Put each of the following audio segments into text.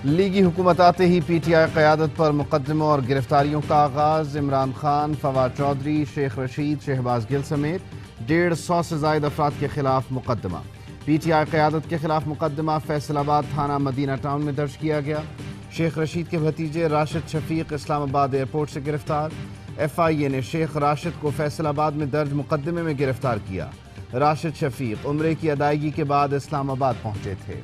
لیگی حکومت آتے ہی P T I قیادت پر مقدموں اور گرفتاریوں کا آغاز۔ عمران خان، فواد چودھری، شیخ رشید، شہباز گل سمیت 150 سے زائد افراد کے خلاف مقدمہ۔ پی ٹی آئی قیادت کے خلاف مقدمہ فیصل آباد تھانہ مدینہ ٹاؤن میں درج کیا گیا۔ شیخ رشید کے بھتیجے راشد شفیق اسلام آباد ایئرپورٹ سے گرفتار۔ ایف آئی اے نے شیخ راشد کو فیصل آباد میں درج مقدمے میں گرفتار کیا۔ راشد شفیق عمرے کی ادائیگی کے بعد اسلام آباد پہنچے تھے۔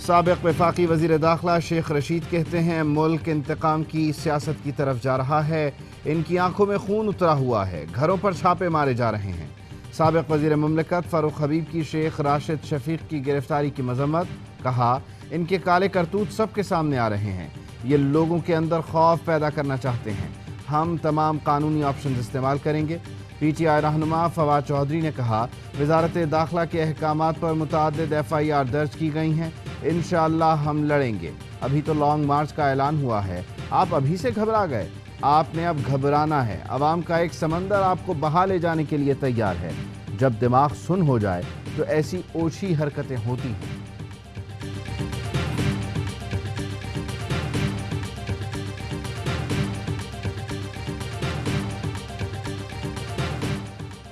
سابق وفاقی وزیر داخلہ شیخ رشید کہتے ہیں ملک انتقام کی سیاست کی طرف جا رہا ہے، ان کی آنکھوں میں خون اترا ہوا ہے، گھروں پر چھاپے مارے جا رہے ہیں۔ سابق وزیر مملکت فاروق حبیب کی شیخ راشد شفیق کی گرفتاری کی مذمت، کہا ان کے کالے کرتوت سب کے سامنے آ رہے ہیں، یہ لوگوں کے اندر خوف پیدا کرنا چاہتے ہیں، ہم تمام قانونی آپشنز استعمال کریں گے۔ پی ٹی آئی رہنما فواد چودھری نے کہا وزارت داخلہ کے احکامات پر متعدد ایف آئی آر درج کی گئی ہیں، انشاءاللہ ہم لڑیں گے۔ ابھی تو لانگ مارچ کا اعلان ہوا ہے، آپ ابھی سے گھبرا گئے، آپ نے اب گھبرانا ہے، عوام کا ایک سمندر آپ کو بہا لے جانے کے لیے تیار ہے، جب دماغ سن ہو جائے تو ایسی اوچھی حرکتیں ہوتی ہیں۔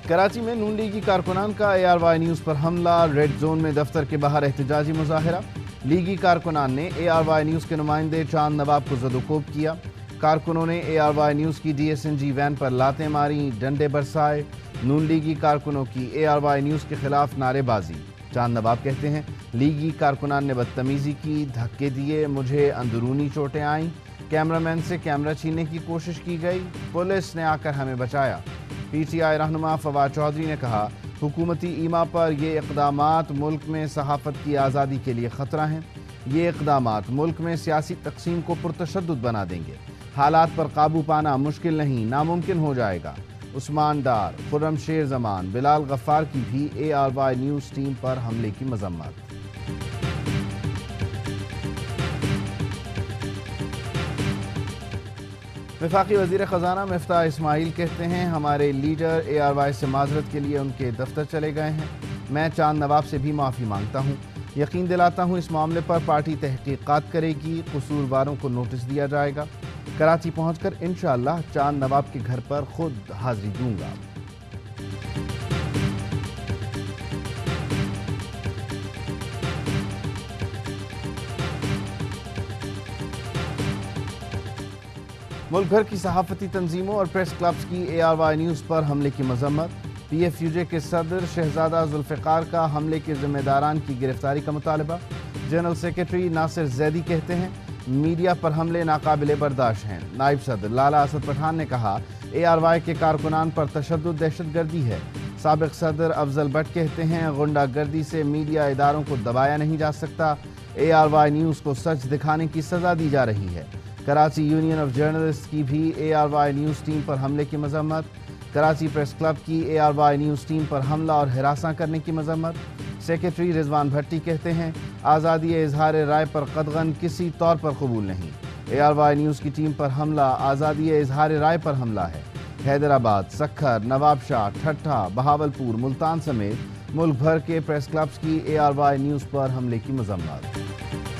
کراچی میں نون لیگی کارکنان کا اے آر وائی نیوز پر حملہ، ریڈ زون میں دفتر کے باہر احتجاجی مظاہرہ۔ لیگی کارکنان نے اے آر وائی نیوز کے نمائندے چاند نواب کو زد و کوب کیا۔ کارکنوں نے اے آر وائی نیوز کی D S N G van پر لاتیں ماری، ڈنڈے برسائے۔ نون لیگی کارکنوں کی اے آر وائی نیوز کے خلاف نعرے بازی۔ چاند نواب کہتے ہیں لیگی کارکنان نے بدتمیزی کی، دھکے دیے، مجھے اندرونی چوٹیں آئیں، کیمرہ مین سے کیمرہ چھیننے کی کوشش کی گئی، پولیس نے آ کر ہمیں بچایا۔ پی ٹی آئی رہنما فواد چودھری نے کہا حکومتی ایما پر یہ اقدامات ملک میں صحافت کی آزادی کے لیے خطرہ ہیں، یہ اقدامات ملک میں سیاسی تقسیم کو پرتشدد بنا دیں گے، حالات پر قابو پانا مشکل نہیں، ناممکن ہو جائے گا۔ عثمان ڈار، خرم شیر زمان، بلال غفار کی بھی اے آر وائی نیوز ٹیم پر حملے کی مذمت۔ وفاقی وزیر خزانہ مفتاح اسماعیل کہتے ہیں ہمارے لیڈر اے آر وائی سے معذرت کے لیے ان کے دفتر چلے گئے ہیں، میں چاند نواب سے بھی معافی مانگتا ہوں، یقین دلاتا ہوں اس معاملے پر پارٹی تحقیقات کرے گی، قصورواروں کو نوٹس دیا جائے گا، کراچی پہنچ کر انشاءاللہ چاند نواب کے گھر پر خود حاضری دوں گا۔ ملک بھر کی صحافتی تنظیموں اور پریس کلبز کی اے آر وائی نیوز پر حملے کی مذمت۔ پی ایف یو جے کے صدر شہزادہ ذوالفقار کا حملے کے ذمہ داران کی گرفتاری کا مطالبہ۔ جنرل سیکریٹری ناصر زیدی کہتے ہیں میڈیا پر حملے ناقابل برداشت ہیں۔ نائب صدر لالا اسد پٹھان نے کہا اے آر وائی کے کارکنان پر تشدد دہشت گردی ہے۔ سابق صدر افضل بٹ کہتے ہیں غنڈہ گردی سے میڈیا اداروں کو دبایا نہیں جا سکتا، اے آر وائی نیوز کو سچ دکھانے کی سزا دی جا رہی ہے۔ کراچی یونین آف جرنلسٹ کی بھی اے آر وائی نیوز ٹیم پر حملے کی مذمت۔ کراچی پریس کلب کی اے آر وائی نیوز ٹیم پر حملہ اور ہراساں کرنے کی مذمت۔ سیکریٹری رضوان بھٹی کہتے ہیں آزادی اظہار رائے پر قدغن کسی طور پر قبول نہیں، اے آر وائی نیوز کی ٹیم پر حملہ آزادی اظہار رائے پر حملہ ہے۔ حیدرآباد، سکھر، نواب شاہ، ٹھٹھہ، بہاولپور، ملتان سمیت ملک بھر کے پریس کلبز کی اے آر وائی نیوز پر حملے کی مذمت۔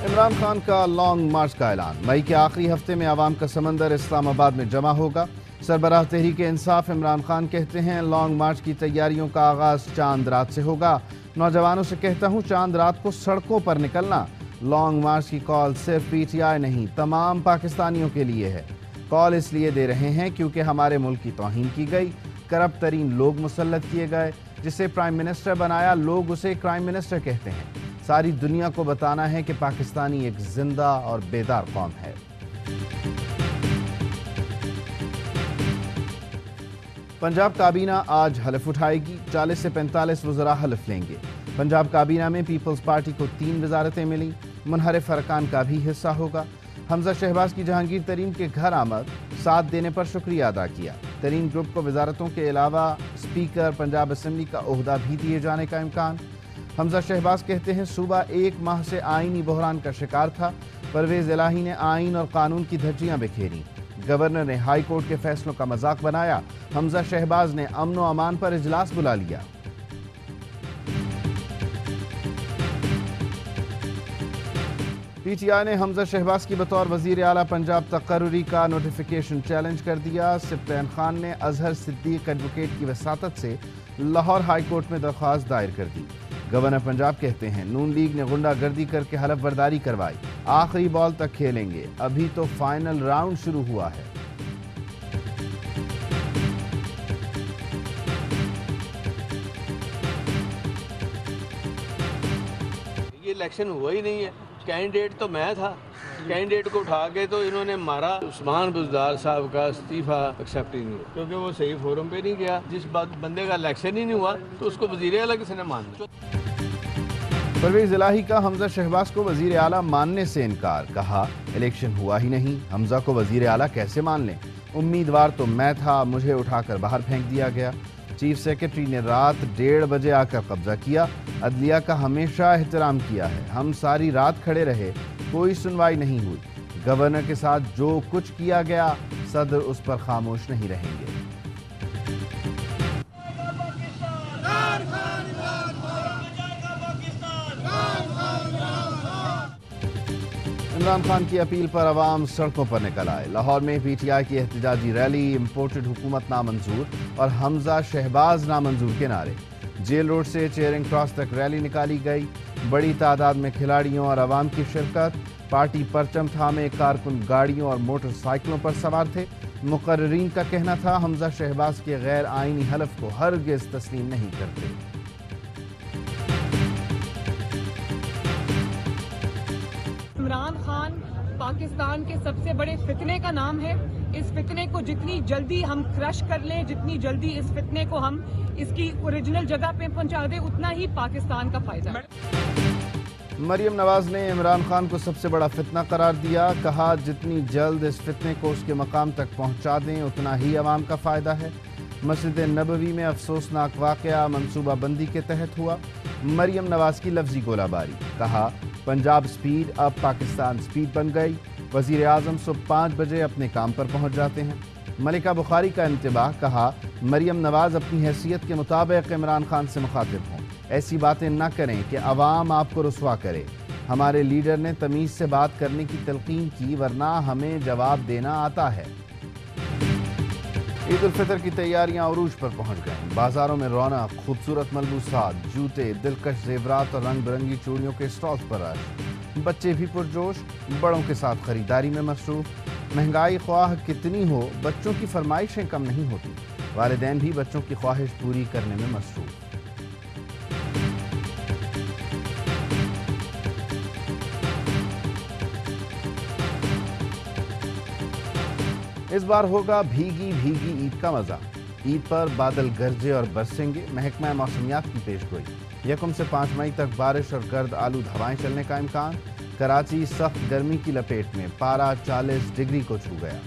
عمران خان کا لانگ مارچ کا اعلان، مئی کے آخری ہفتے میں عوام کا سمندر اسلام آباد میں جمع ہوگا۔ سربراہ تحریک انصاف عمران خان کہتے ہیں لانگ مارچ کی تیاریوں کا آغاز چاند رات سے ہوگا، نوجوانوں سے کہتا ہوں چاند رات کو سڑکوں پر نکلنا۔ لانگ مارچ کی کال صرف پی ٹی آئی نہیں تمام پاکستانیوں کے لیے ہے، کال اس لیے دے رہے ہیں کیونکہ ہمارے ملک کی توہین کی گئی، کرپٹ ترین لوگ مسلط کیے گئے، جسے پرائم منسٹر بنایا لوگ اسے کرائم منسٹر کہتے ہیں، ساری دنیا کو بتانا ہے کہ پاکستانی ایک زندہ اور بیدار قوم ہے۔ پنجاب کابینہ آج حلف اٹھائے گی، 40 سے 45 وزراء حلف لیں گے۔ پنجاب کابینہ میں پیپلز پارٹی کو 3 وزارتیں ملیں، منحرف ارکان کا بھی حصہ ہوگا۔ حمزہ شہباز کی جہانگیر ترین کے گھر آمد، ساتھ دینے پر شکریہ ادا کیا۔ ترین گروپ کو وزارتوں کے علاوہ اسپیکر پنجاب اسمبلی کا عہدہ بھی دیے جانے کا امکان۔ حمزہ شہباز کہتے ہیں صوبہ 1 ماہ سے آئینی بحران کا شکار تھا، پرویز الہی نے آئین اور قانون کی دھجیاں بکھیریں، گورنر نے ہائی کورٹ کے فیصلوں کا مذاق بنایا، حمزہ شہباز نے امن و امان پر اجلاس بلا لیا۔ پی ٹی آئی نے حمزہ شہباز کی بطور وزیر اعلیٰ پنجاب تقرری کا نوٹیفیکیشن چیلنج کر دیا۔ سبطین خان نے اظہر صدیق ایڈوکیٹ کی وساطت سے لاہور ہائی کورٹ میں درخواست دائر کر دی۔ گورنر پنجاب کہتے ہیں نون لیگ نے غنڈہ گردی کر کے حلف برداری کروائی، آخری بال تک کھیلیں گے، ابھی تو فائنل راؤنڈ شروع ہوا ہے۔ یہ الیکشن ہوا ہی نہیں ہے، کینڈیڈیٹ تو میں تھا، کینڈیڈیٹ کو اٹھا کے تو انہوں نے مارا۔ عثمان بزدار صاحب کا استعفیٰ ایکسیپٹ ہی نہیں ہوا کیونکہ وہ صحیح فورم پہ نہیں گیا۔ جس بندے کا الیکشن ہی نہیں ہوا تو اس کو وزیر اعلیٰ کس نے مانا؟ پرویز الہی کا حمزہ شہباز کو وزیر اعلیٰ ماننے سے انکار، کہا الیکشن ہوا ہی نہیں، حمزہ کو وزیر اعلیٰ کیسے مان لیں؟ امیدوار تو میں تھا، مجھے اٹھا کر باہر پھینک دیا گیا۔ چیف سیکرٹری نے رات 1:30 بجے آ کر قبضہ کیا، عدلیہ کا ہمیشہ احترام کیا ہے، ہم ساری رات کھڑے رہے، کوئی سنوائی نہیں ہوئی۔ گورنر کے ساتھ جو کچھ کیا گیا صدر اس پر خاموش نہیں رہیں گے۔ عمران خان کی اپیل پر عوام سڑکوں پر نکل آئے۔ لاہور میں پی ٹی آئی کی احتجاجی ریلی، امپورٹڈ حکومت نامنظور اور حمزہ شہباز نامنظور کے نعرے۔ جیل روڈ سے چیئرنگ کراس تک ریلی نکالی گئی، بڑی تعداد میں کھلاڑیوں اور عوام کی شرکت۔ پارٹی پرچم تھامے کارکن گاڑیوں اور موٹر سائیکلوں پر سوار تھے۔ مقررین کا کہنا تھا حمزہ شہباز کے غیر آئینی حلف کو ہرگز تسلیم نہیں کرتے۔ عمران خان پاکستان کے سب سے بڑے فتنے کا نام ہے۔ اس فتنے کو جتنی جلدی ہم کرش کر لیں، جتنی جلدی اس فتنے کو ہم اس کی اوریجنل جگہ پہ پہنچا دیں، اتنا ہی پاکستان کا فائدہ ہے۔ مریم نواز نے عمران خان کو سب سے بڑا فتنہ قرار دیا، کہا جتنی جلد اس فتنے کو اس کے مقام تک پہنچا دیں اتنا ہی عوام کا فائدہ ہے۔ مسجد نبوی میں افسوسناک واقعہ منصوبہ بندی کے تحت ہوا، مریم نواز کی لفظی گولہ باری، کہا پنجاب سپیڈ اب پاکستان سپیڈ بن گئی، وزیر اعظم صبح 5 بجے اپنے کام پر پہنچ جاتے ہیں۔ ملکہ بخاری کا انتباہ، کہا مریم نواز اپنی حیثیت کے مطابق عمران خان سے مخاطب ہوں، ایسی باتیں نہ کریں کہ عوام آپ کو رسوا کرے۔ ہمارے لیڈر نے تمیز سے بات کرنے کی تلقین کی، ورنہ ہمیں جواب دینا آتا ہے۔ عید الفطر کی تیاریاں عروج پر پہنچ گئیں، بازاروں میں رونق، خوبصورت ملبوسات، جوتے، دلکش زیورات اور رنگ برنگی چوڑیوں کے اسٹالز پر رش۔ بچے بھی پرجوش، بڑوں کے ساتھ خریداری میں مصروف۔ مہنگائی خواہ کتنی ہو، بچوں کی فرمائشیں کم نہیں ہوتی، والدین بھی بچوں کی خواہش پوری کرنے میں مصروف۔ اس بار ہوگا بھیگی بھیگی عید کا مزہ، عید پر بادل گرجے اور برسیں گے، محکمہ موسمیات کی پیش گوئی۔ 1 سے 5 مئی تک بارش اور گرد آلود ہوائیں چلنے کا امکان۔ کراچی سخت گرمی کی لپیٹ میں، پارہ 40 ڈگری کو چھو گیا۔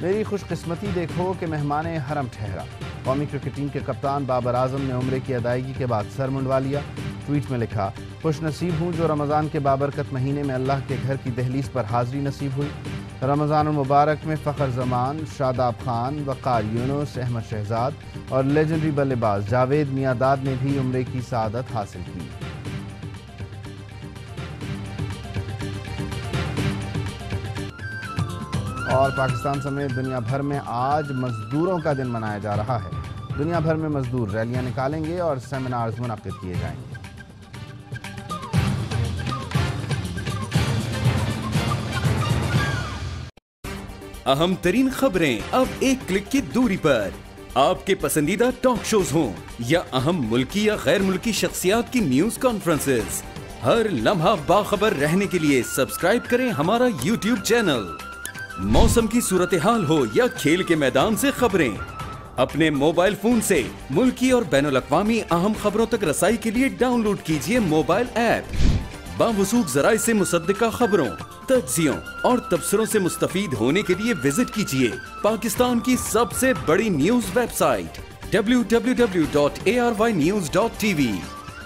میری خوش قسمتی دیکھو کہ مہمان حرم ٹھہرا، قومی کرکٹ ٹیم کے کپتان بابر اعظم نے عمرے کی ادائیگی کے بعد سر منڈوا لیا۔ ٹویٹ میں لکھا، خوش نصیب ہوں جو رمضان کے بابرکت مہینے میں اللہ کے گھر کی دہلیز پر حاضری نصیب ہوئی۔ رمضان المبارک میں فخر زمان، شاداب خان، وقار یونس، احمد شہزاد اور لیجنڈری بلے باز جاوید میاں-داد نے بھی عمرے کی سعادت حاصل کی۔ اور پاکستان سمیت دنیا بھر میں آج مزدوروں کا دن منایا جا رہا ہے۔ دنیا بھر میں مزدور ریلیاں نکالیں گے اور سیمینارز منعقد کیے جائیں گے۔ اہم ترین خبریں اب ایک کلک کی دوری پر، آپ کے پسندیدہ ٹاک شوز ہوں یا اہم ملکی یا غیر ملکی شخصیات کی نیوز کانفرنسز، ہر لمحہ باخبر رہنے کے لیے سبسکرائب کریں ہمارا یوٹیوب چینل۔ موسم کی صورتحال ہو یا کھیل کے میدان سے خبریں، اپنے موبائل فون سے ملکی اور بین الاقوامی اہم خبروں تک رسائی کے لیے ڈاؤن لوڈ کیجیے موبائل ایپ۔ باوثوق ذرائع سے مصدقہ خبروں، تجزیوں اور تبصروں سے مستفید ہونے کے لیے وزٹ کیجیے پاکستان کی سب سے بڑی نیوز ویب سائٹ www.arYnews.tv۔